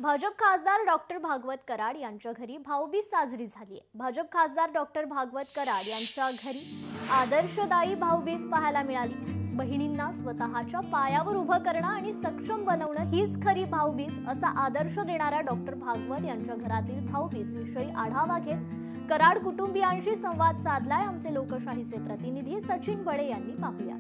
भाजप खासदार डॉक्टर भागवत कराड यांच्या घरी भाऊबीज साजरी झाली आहे। भाजप खासदार डॉक्टर भागवत कराड यांच्या घरी आदर्शदायी भाऊबीज पाहायला मिळाली। बहिणींना स्वतःच्या पायावर उभं करणं आणि सक्षम बनवणं हीच खरी भाऊबीज असा आदर्श देणाऱ्या डॉक्टर भागवत यांच्या घरातील भाऊबीज विषयी आढावा घेत कराड कुटुंबियांशी संवाद साधलाय आमचे लोकशाहीचे प्रतिनिधी सचिन बडे यांनी। पाहूया।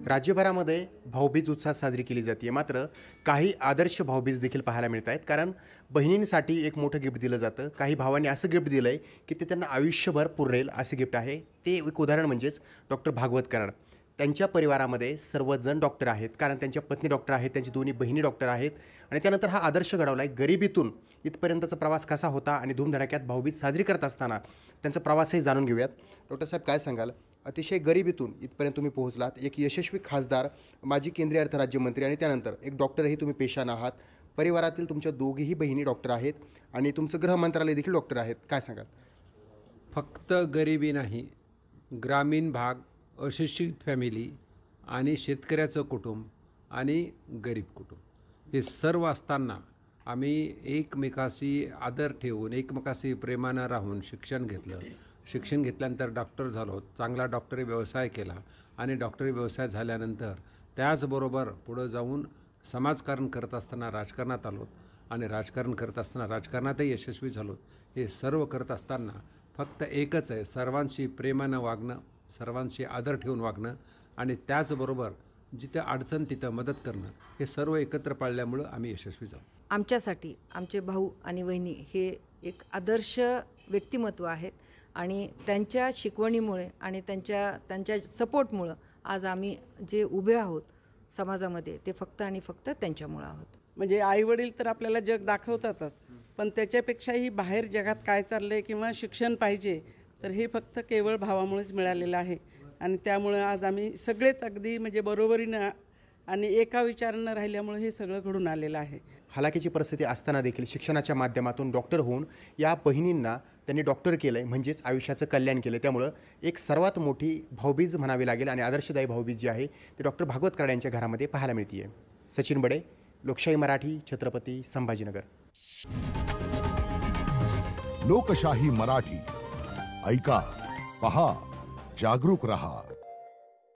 राज्यभरामध्ये भाऊबीज उत्साहात साजरी केली जाते, मात्र काही आदर्श भाऊबीज देखील पाहायला मिळत आहेत। कारण बहिणींसाठी एक मोठं गिफ्ट दिलं जातं। काही भावांनी असं गिफ्ट दिलं आहे की ते त्यांना आयुष्यभर पुरेल असे गिफ्ट आहे। ते एक उदाहरण म्हणजेच डॉक्टर भागवत कराड। त्यांच्या परिवारामध्ये सर्वजण डॉक्टर आहेत, कारण त्यांच्या पत्नी डॉक्टर आहेत, त्यांची दोन्ही बहिणी डॉक्टर आहेत आणि त्यानंतर हा आदर्श घडवला आहे। गरिबीतून इथपर्यंतचा प्रवास कसा होता आणि धूमधडाक्यात भाऊबीज साजरी करत असताना त्यांचा प्रवासही जाणून घेऊयात। डॉक्टर साहेब, काय सांगाल? अतिशय गरिबीतून इथपर्यंत तुम्ही पोहोचलात, एक यशस्वी खासदार, माजी केंद्रीय अर्थ राज्यमंत्री आणि त्यानंतर एक डॉक्टरही तुम्ही पेशाने आहात। परिवारातील तुमच्या दोघीही बहिणी डॉक्टर आहेत आणि तुमचं गृह मंत्रालय देखील डॉक्टर आहेत। काय सांगाल? फक्त गरिबी नाही, ग्रामीण भाग, अशिक्षित फॅमिली आणि शेतकऱ्याचं कुटुंब आणि गरीब कुटुंब हे सर्व असताना आम्ही एकमेकाशी आदर ठेवून एकमेकाशी प्रेमानं राहून शिक्षण घेतलं। शिक्षण घेतल्यानंतर डॉक्टर झालो, चांगला डॉक्टरी व्यवसाय केला आणि डॉक्टरी व्यवसाय झाल्यानंतर त्याचबरोबर पुढं जाऊन समाजकारण करत असताना राजकारणात आलो आणि राजकारण करत असताना राजकारणातही यशस्वी झालो। हे सर्व करत असताना फक्त एकच आहे, सर्वांशी प्रेमानं वागणं, सर्वांशी आदर ठेवून वागणं आणि त्याचबरोबर जिथे अडचण तिथं मदत करणं। हे सर्व एकत्र पाळल्यामुळं आम्ही यशस्वी झालो। आमच्यासाठी आमचे भाऊ आणि वहिनी हे एक आदर्श व्यक्तिमत्व आहेत आणि त्यांच्या शिकवणीमुळे आणि त्यांच्या सपोर्टमुळं आज आम्ही जे उभे आहोत समाजामध्ये ते फक्त आणि फक्त त्यांच्यामुळं आहोत। म्हणजे आईवडील तर आपल्याला जग दाखवतातच, पण त्याच्यापेक्षाही बाहेर जगात काय चाललंय किंवा शिक्षण पाहिजे तर हे फक्त केवळ भावामुळेच मिळालेलं आहे आणि त्यामुळे आज आम्ही सगळेच अगदी म्हणजे बरोबरीनं आणि एका विचारानं राहिल्यामुळे हे सगळं घडून आलेलं आहे। हलाखीची परिस्थिती असताना देखील शिक्षणाच्या माध्यमातून डॉक्टर होऊन या बहिणींना त्यांनी डॉक्टर केलं आहे, म्हणजेच आयुष्याचं कल्याण केलं। त्यामुळं एक सर्वात मोठी भाऊबीज म्हणावी लागेल आणि आदर्शदायी भाऊबीज जी आहे ती डॉक्टर भागवत कराड यांच्या घरामध्ये पाहायला मिळते आहे। सचिन बडे, लोकशाही मराठी, छत्रपती संभाजीनगर। लोकशाही मराठी, ऐका, पहा, जागरूक रहा।